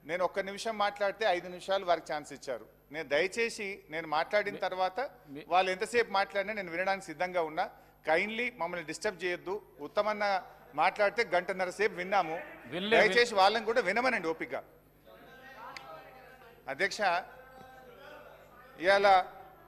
నేను ఒక్క నిమిషం మాట్లాడితే 5 నిమిషాలు వారికి ఛాన్స్ ఇచ్చారు. నేను దయచేసి నేను మాట్లాడిన తర్వాత వాళ్ళు ఎంతసేపు మాట్లాడినా నేను వినడానికి సిద్ధంగా ఉన్నా. కైండ్లీ మమ్మల్ని డిస్టర్బ్ చేయొద్దు. ఉత్తమన్న మాట్లాడితే గంటన్నర సేపు విన్నాము. దయచేసి వాళ్ళని కూడా వినమనండి ఓపిక. అధ్యక్ష, ఇవాళ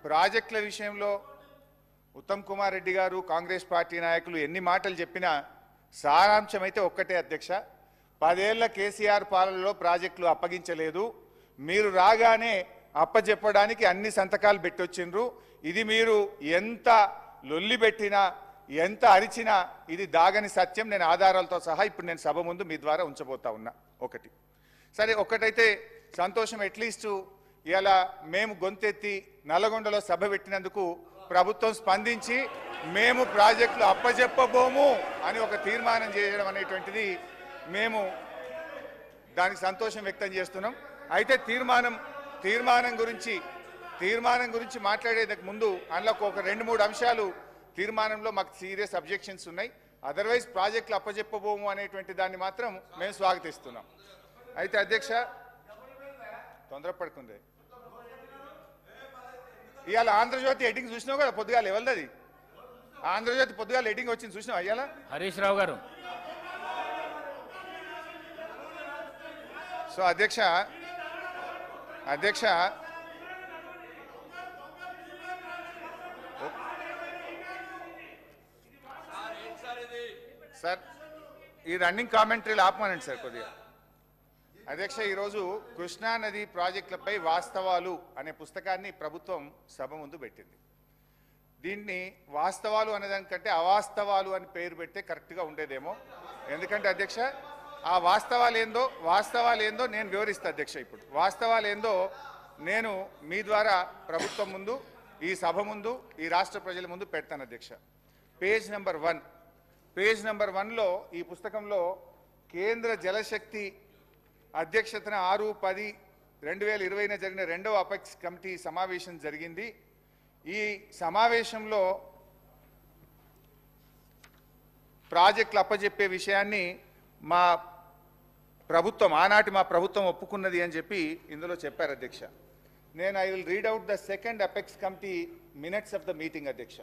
ప్రాజెక్టుల విషయంలో ఉత్తమ్ కుమార్ రెడ్డి గారు కాంగ్రెస్ పార్టీ నాయకులు ఎన్ని మాటలు చెప్పినా సారాంశం అయితే ఒక్కటే అధ్యక్ష. 10 ఏళ్ల కేసీఆర్ పాలనలో ప్రాజెక్టులు అప్పగించలేదు. మీరు రాగానే అప్పచెప్పడానికి అన్ని సంతకాలు పెట్టొచ్చిండ్రు. ఇది మీరు ఎంత లొల్లి పెట్టినా ఎంత అరిచినా ఇది దాగని సత్యం. నేను ఆధారాలతో సహా ఇప్పుడు నేను సభ ముందు మీ ద్వారా ఉంచబోతా ఉన్నా. ఒకటి సరే, ఒక్కటైతే సంతోషం. అట్లీస్ట్ ఇలా మేము గొంతెత్తి నల్లగొండలో సభ పెట్టినందుకు ప్రభుత్వం స్పందించి మేము ప్రాజెక్టులు అప్పచెప్పబోము అని ఒక తీర్మానం చేయడం అనేటువంటిది మేము దానికి సంతోషం వ్యక్తం చేస్తున్నాం. అయితే తీర్మానం గురించి మాట్లాడేందుకు ముందు అందులో ఒక 2-3 అంశాలు తీర్మానంలో మాకు సీరియస్ అబ్జెక్షన్స్ ఉన్నాయి. అదర్వైజ్ ప్రాజెక్టులు అప్పచెప్పబోము అనేటువంటి దాన్ని మాత్రం మేము స్వాగతిస్తున్నాం. అయితే అధ్యక్ష, తొందరపడుకుంది. ఇవాళ ఆంధ్రజ్యోతి ఎడిటింగ్ చూసినావు కదా పొద్దుగాల. ఎవరిది ఆంధ్రజ్యోతి పొద్దుగాల ఎడిటింగ్ వచ్చింది చూసినావు? అయ్యాల హరీష్ రావు గారు. సో అధ్యక్ష సార్ ఈ రన్నింగ్ కామెంటరీలు ఆపమనండి సార్ కొద్దిగా. అధ్యక్ష, ఈరోజు కృష్ణా నది ప్రాజెక్టులపై వాస్తవాలు అనే పుస్తకాన్ని ప్రభుత్వం సభ ముందు పెట్టింది. దీన్ని వాస్తవాలు అనేదానికంటే అవాస్తవాలు అని పేరు పెడితే కరెక్ట్గా ఉండేదేమో. ఎందుకంటే అధ్యక్ష, ఆ వాస్తవాలు ఏందో నేను వివరిస్తా అధ్యక్ష. ఇప్పుడు వాస్తవాలు ఏందో నేను మీ ద్వారా ప్రభుత్వం ముందు, ఈ సభ ముందు, ఈ రాష్ట్ర ప్రజల ముందు పెడతాను అధ్యక్ష. పేజ్ నెంబర్ 1లో ఈ పుస్తకంలో కేంద్ర జలశక్తి అధ్యక్షతన 6-10-2020 జరిగిన 2వ అపెక్స్ కమిటీ సమావేశం జరిగింది. ఈ సమావేశంలో ప్రాజెక్టులు అప్పచెప్పే విషయాన్ని ఆనాటి మా ప్రభుత్వం ఒప్పుకున్నది అని చెప్పి ఇందులో చెప్పారు అధ్యక్ష. I will read out the second apex committee minutes of the meeting అధ్యక్ష.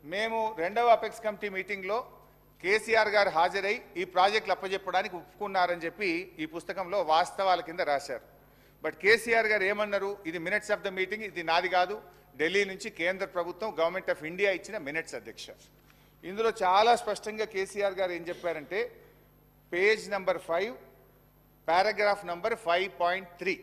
మేము 2వ అపెక్స్ కమిటీ మీటింగ్లో కేసీఆర్ గారు హాజరై ఈ ప్రాజెక్టులు అప్పచెప్పడానికి ఒప్పుకున్నారని చెప్పి ఈ పుస్తకంలో వాస్తవాల కింద రాశారు. బట్ కేసీఆర్ గారు ఏమన్నారు? ఇది మినిట్స్ ఆఫ్ ద మీటింగ్, ఇది నాది కాదు, ఢిల్లీ నుంచి కేంద్ర ప్రభుత్వం గవర్నమెంట్ ఆఫ్ ఇండియా ఇచ్చిన మినిట్స్ అధ్యక్ష. ఇందులో చాలా స్పష్టంగా కేసీఆర్ గారు ఏం చెప్పారంటే, page number 5 paragraph number 5.3,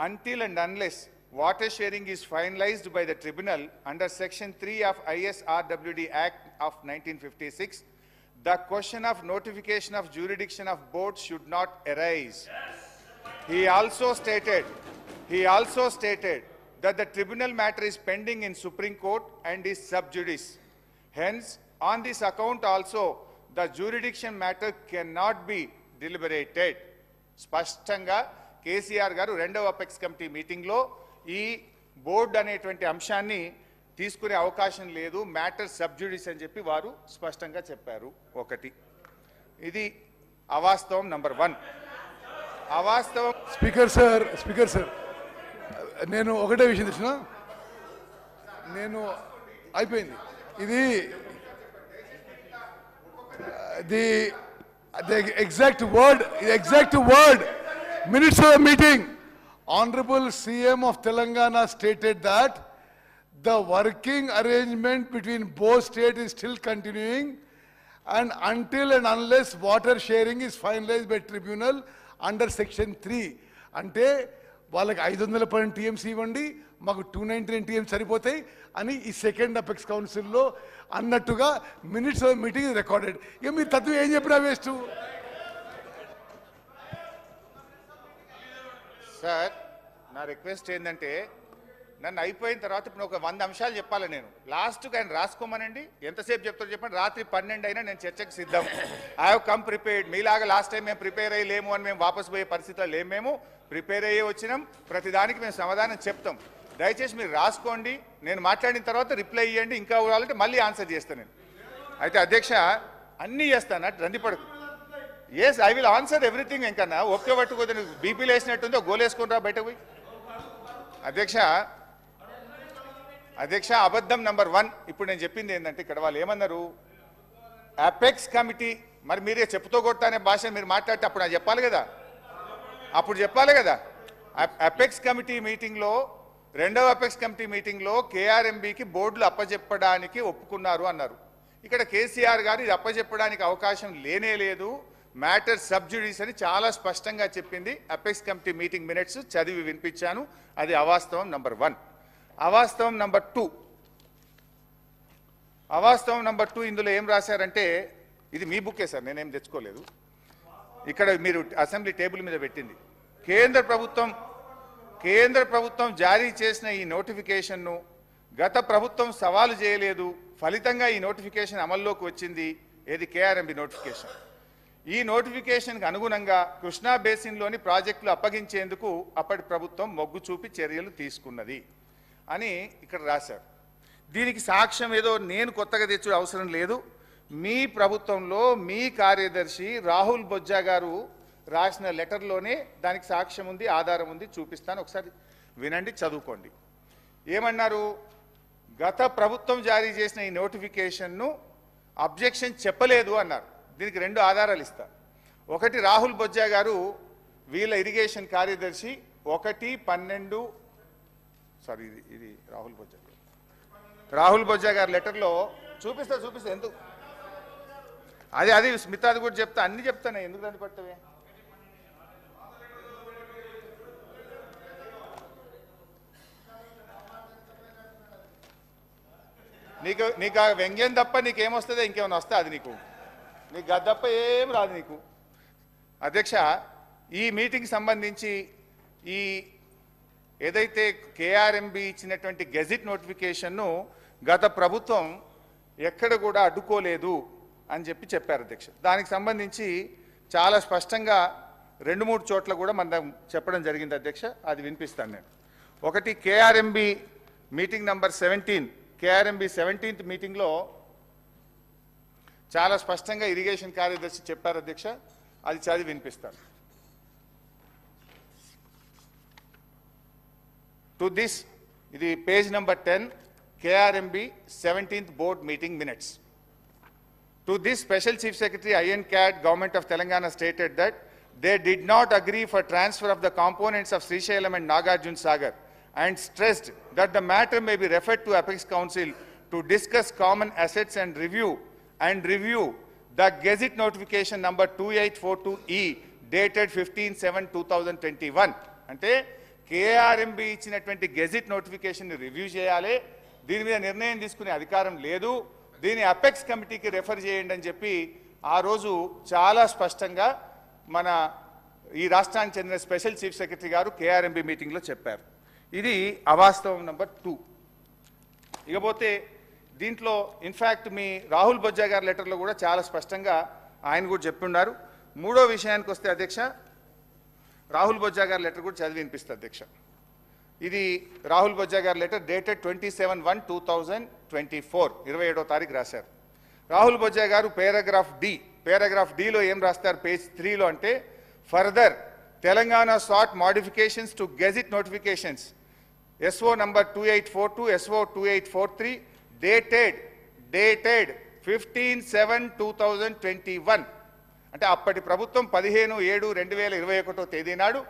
until and unless water sharing is finalized by the tribunal under section 3 of ISRWD Act of 1956, the question of notification of jurisdiction of boards should not arise. He also stated that the tribunal matter is pending in Supreme Court and is sub judice. Hence, on this account also, the jurisdiction matter cannot be deliberated. స్పష్టంగా కేసీఆర్ గారు 2వ apex committee మీటింగ్లో ఈ board అనేటువంటి అంశాన్ని తీసుకునే అవకాశం లేదు, మ్యాటర్ సబ్జుడిస్ అని చెప్పి వారు స్పష్టంగా చెప్పారు. ఒకటి ఇది అవాస్తవం. నంబర్ 1 అవాస్తవం. స్పీకర్ సార్ నేను ఒకటే విషయం తెచ్చిన, నేను అయిపోయింది. ఇది the exact word minutes of the meeting. Honorable CM of Telangana stated that the working arrangement between both states is still continuing, and until and unless water sharing is finalized by tribunal under section 3. అంటే వాళ్ళకి 512 TMC ఇవ్వండి, మాకు 299 TMC సరిపోతాయి అని ఈ second apex కౌన్సిల్లో అన్నట్టుగా minutes of meeting recorded. ఇక మీరు తత్వం ఏం చెప్పినా వేస్ట్. సార్, నా రిక్వెస్ట్ ఏంటంటే, నన్ను అయిపోయిన తర్వాత ఇప్పుడు ఒక 100 అంశాలు చెప్పాలి. నేను లాస్ట్కి ఆయన రాసుకోమనండి, ఎంతసేపు చెప్తారో చెప్పండి. రాత్రి 12 అయినా నేను చర్చకు సిద్ధం. I have come prepared. మీలాగా లాస్ట్ టైం మేము ప్రిపేర్ అయ్యలేము అని మేము వాపసు పోయే పరిస్థితిలో లేము. మేము ప్రిపేర్ అయ్యే వచ్చినాం, ప్రతిదానికి మేము సమాధానం చెప్తాం. దయచేసి మీరు రాసుకోండి, నేను మాట్లాడిన తర్వాత రిప్లై ఇవ్వండి. ఇంకా కావాలంటే మళ్ళీ ఆన్సర్ చేస్తాను నేను. అయితే అధ్యక్ష, అన్నీ చేస్తాను, రందిపడకు. Yes I will answer everything. Venkanna ఒకే పట్టుకోదు, బీపీలు వేసినట్టుందో గోలేసుకుని రా బయటకు పోయి. అధ్యక్ష అబద్ధం నంబర్ 1. ఇప్పుడు నేను చెప్పింది ఏంటంటే ఇక్కడ వాళ్ళు ఏమన్నారు, అపెక్స్ కమిటీ, మరి మీరే చెప్పుతో కొట్టానే భాష మీరు మాట్లాడితే అప్పుడు అది చెప్పాలి కదా, అపెక్స్ కమిటీ మీటింగ్లో, రెండవ అపెక్స్ కమిటీ మీటింగ్లో కేఆర్ఎంబీకి బోర్డులు అప్పజెప్పడానికి ఒప్పుకున్నారు అన్నారు. ఇక్కడ కేసీఆర్ గారు ఇది అప్పజెప్పడానికి అవకాశం లేనే లేదు, మ్యాటర్ సబ్జుడిస్ అని చాలా స్పష్టంగా చెప్పింది. అపెక్స్ కమిటీ మీటింగ్ మినిట్స్ చదివి వినిపించాను. అది అవాస్తవం నంబర్ 1. అవాస్తవం నంబర్ 2 ఇందులో ఏం రాశారంటే, ఇది మీ బుక్కే సార్, నేనేం తెచ్చుకోలేదు, ఇక్కడ మీరు అసెంబ్లీ టేబుల్ మీద పెట్టింది. కేంద్ర ప్రభుత్వం జారీ చేసిన ఈ నోటిఫికేషన్ను గత ప్రభుత్వం సవాలు చేయలేదు, ఫలితంగా ఈ నోటిఫికేషన్ అమల్లోకి వచ్చింది. ఏది కేఆర్ఎంబి నోటిఫికేషన్. ఈ నోటిఫికేషన్కి అనుగుణంగా కృష్ణా బేసిన్లోని ప్రాజెక్టులు అప్పగించేందుకు అప్పటి ప్రభుత్వం మొగ్గు చూపి చర్యలు తీసుకున్నది అని ఇక్కడ రాశారు. దీనికి సాక్ష్యం ఏదో నేను కొత్తగా తెచ్చే అవసరం లేదు. మీ ప్రభుత్వంలో మీ కార్యదర్శి రాహుల్ బొజ్జా గారు రాసిన లెటర్లోనే దానికి సాక్ష్యం ఉంది, ఆధారం ఉంది, చూపిస్తాను. ఒకసారి వినండి, చదువుకోండి. ఏమన్నారు, గత ప్రభుత్వం జారీ చేసిన ఈ నోటిఫికేషన్ను అబ్జెక్షన్ చెప్పలేదు అన్నారు. దీనికి 2 ఆధారాలు ఇస్తా. ఒకటి, రాహుల్ బొజ్జా గారు వీళ్ళ ఇరిగేషన్ కార్యదర్శి 1/12 సారీ ఇది రాహుల్ బొజ్జా గారి లెటర్లో చూపిస్తా ఎందుకు అది స్మితాది కూడా చెప్తా, అన్ని చెప్తానే, ఎందుకు దాన్ని పట్టవే. నీకు ఆ వ్యంగ్యం తప్ప నీకేమొస్తుందో ఇంకేమైనా వస్తే అది నీకు గది తప్ప ఏం రాదు నీకు. అధ్యక్ష, ఈ మీటింగ్ సంబంధించి ఈ ఏదైతే కేఆర్ఎంబి ఇచ్చినటువంటి గెజిట్ నోటిఫికేషన్ను గత ప్రభుత్వం ఎక్కడ కూడా అడ్డుకోలేదు అని చెప్పారు అధ్యక్ష. దానికి సంబంధించి చాలా స్పష్టంగా 2-3 చోట్ల కూడా మనం చెప్పడం జరిగింది అధ్యక్ష. అది వినిపిస్తాను నేను. ఒకటి, KRMB meeting number 17, KRMB 17th మీటింగ్లో చాలా స్పష్టంగా ఇరిగేషన్ కార్యదర్శి చెప్పారు అధ్యక్ష. అది చదివి వినిపిస్తాను. టు దిస్, ఇది page number 10, KRMB 17th board meeting minutes. To this, Special Chief Secretary INCAD, Government of Telangana stated that they did not agree for transfer of the components of Srisailam and Nagarjun Sagar and stressed that the matter may be referred to Apex Council to discuss common assets and review the Gazette notification number 2842E dated 15/7/2021. అంటే KRMB ఇచ్చినటువంటి gazette notification review చేయాలి, దీని మీద నిర్ణయం తీసుకునే అధికారం లేదు, దీని అపెక్స్ కమిటీకి రెఫర్ చేయండి అని చెప్పి ఆ రోజు చాలా స్పష్టంగా మన ఈ రాష్ట్రానికి చెందిన స్పెషల్ చీఫ్ సెక్రటరీ గారు KRMB మీటింగ్లో చెప్పారు. ఇది అవాస్తవం నంబర్ 2. ఇకపోతే దీంట్లో ఇన్ఫ్యాక్ట్ మీ రాహుల్ బొజ్జా గారి లెటర్లో కూడా చాలా స్పష్టంగా ఆయన కూడా చెప్పున్నారు. 3వ విషయానికి వస్తే అధ్యక్ష, రాహుల్ బొజ్జా గారి లెటర్ కూడా చదివి వినిపిస్తుంది అధ్యక్ష. ఇది రాహుల్ బొజ్జా గారి లెటర్ డేటెడ్ 27/1/2024, 27వ తారీఖు రాశారు. రాహుల్ బొజ్జా గారు పేరాగ్రాఫ్ డిలో ఏం రాస్తారు పేజ్ 3లో అంటే, further Telangana sought modifications to gazette notifications SO number 2842, SO 2843 dated 15/7/2021. అంటే అప్పటి ప్రభుత్వం 15/7/2021 తేదీ నాడు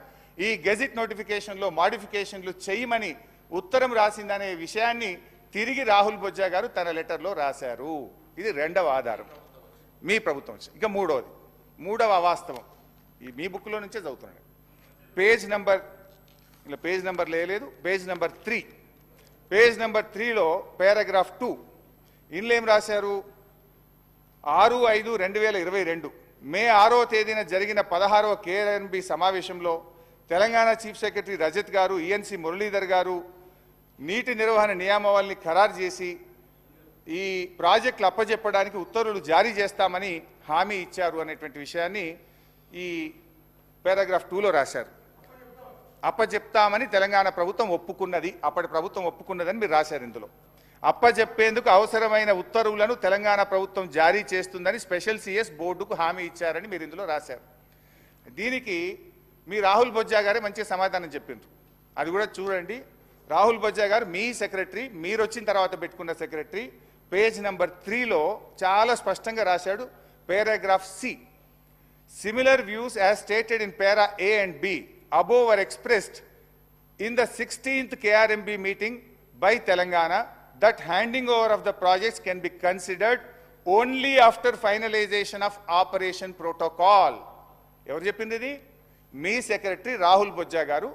ఈ గెజిట్ నోటిఫికేషన్లో మాడిఫికేషన్లు చేయమని ఉత్తరం రాసిందనే విషయాన్ని తిరిగి రాహుల్ బొజ్జా గారు తన లెటర్లో రాశారు. ఇది 2వ ఆధారం మీ ప్రభుత్వం. ఇక 3వ అవాస్తవం, ఈ మీ బుక్లో నుంచే చదువుతున్నాను. పేజ్ నెంబర్ లేదు, పేజ్ నెంబర్ 3. పేజ్ నెంబర్ 3లో పారాగ్రాఫ్ 2 ఇందులో ఏం రాశారు, 6/5/2022 మే 6వ తేదీన జరిగిన 16వ KRMB సమావేశంలో తెలంగాణ చీఫ్ సెక్రటరీ రజత్ గారు, ENC మురళీధర్ గారు నీటి నిర్వహణ నియామావళిని ఖరారు చేసి ఈ ప్రాజెక్టులు అప్పజెప్పడానికి ఉత్తర్వులు జారీ చేస్తామని హామీ ఇచ్చారు అనేటువంటి విషయాన్ని ఈ పారాగ్రాఫ్ 2లో రాశారు. అప్పజెప్తామని తెలంగాణ ప్రభుత్వం ఒప్పుకున్నది, అప్పటి ప్రభుత్వం ఒప్పుకున్నదని మీరు రాశారు ఇందులో. అప్పజెప్పేందుకు అవసరమైన ఉత్తర్వులను తెలంగాణ ప్రభుత్వం జారీ చేస్తుందని స్పెషల్ సిఎస్ బోర్డుకు హామీ ఇచ్చారని మీరు ఇందులో రాశారు. దీనికి మీ రాహుల్ బొజ్జా గారే మంచి సమాధానం చెప్పిండ్రు. అది కూడా చూడండి. రాహుల్ బొజ్జా గారు మీ సెక్రటరీ, మీరు వచ్చిన తర్వాత పెట్టుకున్న సెక్రటరీ, పేజ్ నెంబర్ 3లో చాలా స్పష్టంగా రాశాడు. Paragraph C, similar views as stated in para A and B above were expressed in the 16th KRMB meeting by Telangana that handing over of the projects can be considered only after finalization of operation protocol. ఎవరు చెప్పింది ఇది? మీ secretary Rahul Bojja గారు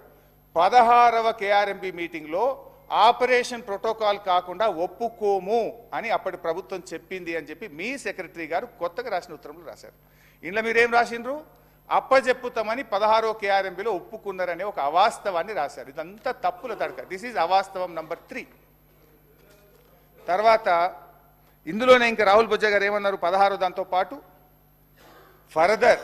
16వ KRMB మీటింగ్లో operation protocol కాకుండా ఒప్పుకోము అని అప్పటి ప్రభుత్వం చెప్పింది అని చెప్పి మీ సెక్రటరీ గారు కొత్తగా రాసిన ఉత్తరంలో రాశారు. ఇందులో మీరేం రాసిండ్రు? అప్పజెప్పుతామని 16వ KRMBలో ఒప్పుకున్నారనే ఒక అవాస్తవాన్ని రాశారు. ఇదంతా తప్పుల తడక. దిస్ ఈజ్ అవాస్తవం నంబర్ 3. తర్వాత ఇందులోనే ఇంకా రాహుల్ బొజ్జా గారు ఏమన్నారు? 16 దాంతో పాటు further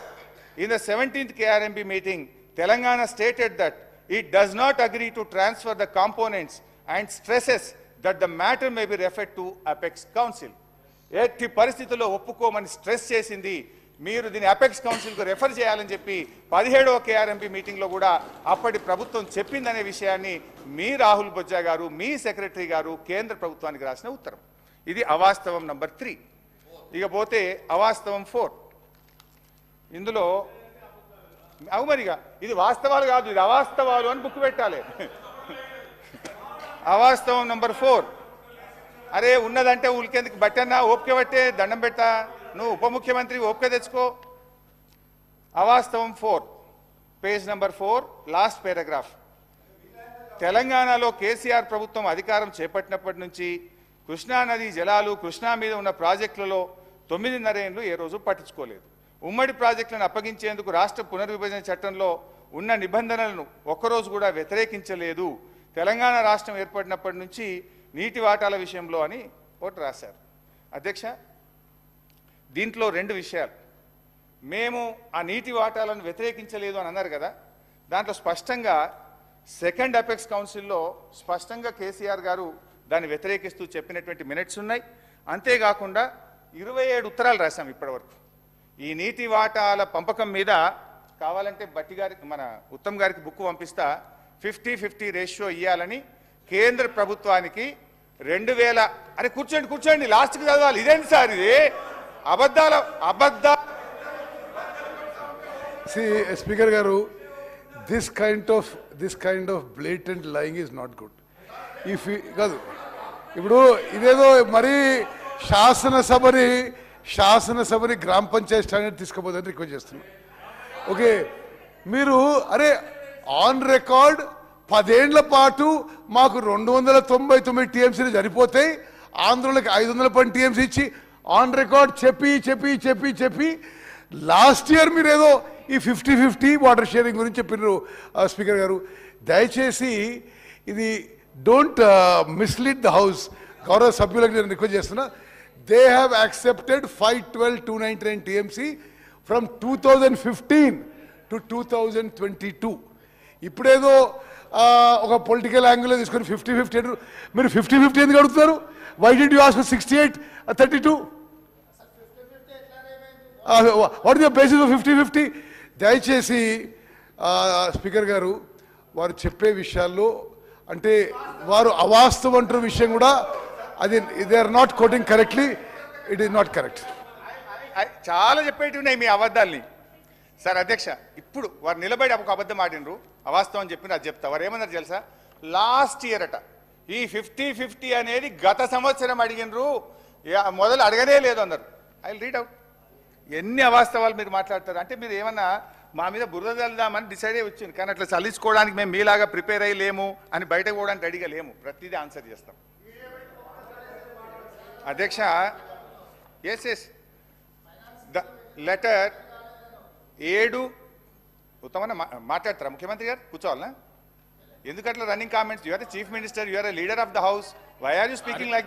in the 17th KRMB meeting Telangana stated that it does not agree to transfer the components and stresses that the matter may be referred to Apex Council. ఎట్టి పరిస్థితుల్లో ఒప్పుకోమని స్ట్రెస్ చేసింది. మీరు దీన్ని అపెక్స్ కౌన్సిల్కు రెఫర్ చేయాలని చెప్పి 17వ KRMB మీటింగ్లో కూడా అప్పటి ప్రభుత్వం చెప్పిందనే విషయాన్ని మీ రాహుల్ బొజ్జా గారు, మీ సెక్రటరీ గారు కేంద్ర ప్రభుత్వానికి రాసిన ఉత్తరం. ఇది అవాస్తవం నంబర్ 3. ఇకపోతే అవాస్తవం 4. ఇందులో అవుమరిగా ఇది వాస్తవాలు కాదు, ఇది అవాస్తవాలు అని బుక్ పెట్టాలి. అవాస్తవం నంబర్ 4. అరే ఉన్నదంటే ఉలికేందుకు బట్టన్నా ఓపిక పట్టే దండం పెట్టా, నువ్వు ఉప ముఖ్యమంత్రి ఓపిక తెచ్చుకో. అవాస్తవం 4, పేజ్ నెంబర్ 4, లాస్ట్ పారాగ్రాఫ్. తెలంగాణలో కేసీఆర్ ప్రభుత్వం అధికారం చేపట్టినప్పటి నుంచి కృష్ణానది జలాలు, కృష్ణా మీద ఉన్న ప్రాజెక్టులలో 9.5 ఏళ్లు ఏ రోజు పట్టించుకోలేదు. ఉమ్మడి ప్రాజెక్టులను అప్పగించేందుకు రాష్ట్ర పునర్విభజన చట్టంలో ఉన్న నిబంధనలను ఒక్కరోజు కూడా వ్యతిరేకించలేదు. తెలంగాణ రాష్ట్రం ఏర్పడినప్పటి నుంచి నీటి వాటాల విషయంలో అని ఒకటి రాశారు. అధ్యక్ష, దీంట్లో 2 విషయాలు. మేము ఆ నీటి వాటాలను వ్యతిరేకించలేదు అని అన్నారు కదా, దాంట్లో స్పష్టంగా సెకండ్ అపెక్స్ కౌన్సిల్లో స్పష్టంగా కేసీఆర్ గారు దాన్ని వ్యతిరేకిస్తూ చెప్పినటువంటి మినిట్స్ ఉన్నాయి. అంతేకాకుండా 27 ఉత్తరాలు రాశాం ఇప్పటివరకు. ఈ నీటి వాటాల పంపకం మీద కావాలంటే బట్టి గారికి, మన ఉత్తమ్ గారికి బుక్ పంపిస్తా. 50-50 రేషియో ఇవ్వాలని కేంద్ర ప్రభుత్వానికి 2000 అని కూర్చోండి లాస్ట్కి చదవాలి. ఇదేంటి సార్ ఇది? అబద్ధ స్పీకర్ గారు, this kind of blatant lying is not good. కాదు, ఇప్పుడు ఇదేదో మరీ శాసనసభని గ్రామ పంచాయతీ స్టాండర్డ్ తీసుకుపోదని రిక్వెస్ట్ చేస్తున్నాను. ఓకే, మీరు అరే ఆన్ రికార్డ్ 10 ఏళ్ల పాటు మాకు 299 టీఎంసీలు సరిపోతాయి, ఆంధ్రులకు 510 టీఎంసీ ఇచ్చి ఆన్ రికార్డ్ చెప్పి లాస్ట్ ఇయర్ మీరు ఏదో ఈ 50-50 వాటర్ షేరింగ్ గురించి చెప్పినారు. స్పీకర్ గారు, దయచేసి ఇది డోంట్ మిస్లీడ్ ద హౌస్. గౌరవ సభ్యులకు నేను రిక్వెస్ట్ చేస్తున్నా. They have accepted 512,299 TMC from 2015 to 2022. ఇప్పుడేదో ఒక పొలిటికల్ యాంగిల్లో తీసుకొని 50-50 అంటారు. మీరు 50-50 ఎందుకు అడుగుతున్నారు? Why did you ask 68-32? What is the basis of 50-50? దయచేసి స్పీకర్ గారు, వారు చెప్పే విషయాల్లో అంటే వారు అవాస్తవం అంటున్న విషయం కూడా అది they are not quoting correctly. It is not correct. చాలా చెప్పేటి ఉన్నాయి మీ అబద్ధాల్ని. సార్ అధ్యక్ష, ఇప్పుడు వారు నిలబడి ఒక అబద్ధం ఆడినరు, అవాస్తవం అని చెప్పిన అది చెప్తా. వారు ఏమన్నారు తెలుసా? లాస్ట్ ఇయర్ అట ఈ 50-50 అనేది గత సంవత్సరం అడిగినరు, మొదలు అడగనే లేదు అన్నారు. I will read out. ఎన్ని అవాస్తవాలు మీరు మాట్లాడతారు అంటే మీరు ఏమన్నా మా మీద బురద చల్దామని డిసైడ్ అయ్యి వచ్చింది. కానీ అట్లా చల్లించుకోవడానికి మేము మీలాగా ప్రిపేర్ అయ్యలేము అని బయటకు పోవడానికి రెడీగా లేము. ప్రతిదీ ఆన్సర్ చేస్తాం. అధ్యక్ష, ఎస్ ద లెటర్ 7 ఉత్తమన్న మాట్లాడతారా ముఖ్యమంత్రి గారు? కూర్చోవాలనా? ఎందుకట్లా running comments? You are the chief minister, you are the leader of the house. Why are you speaking like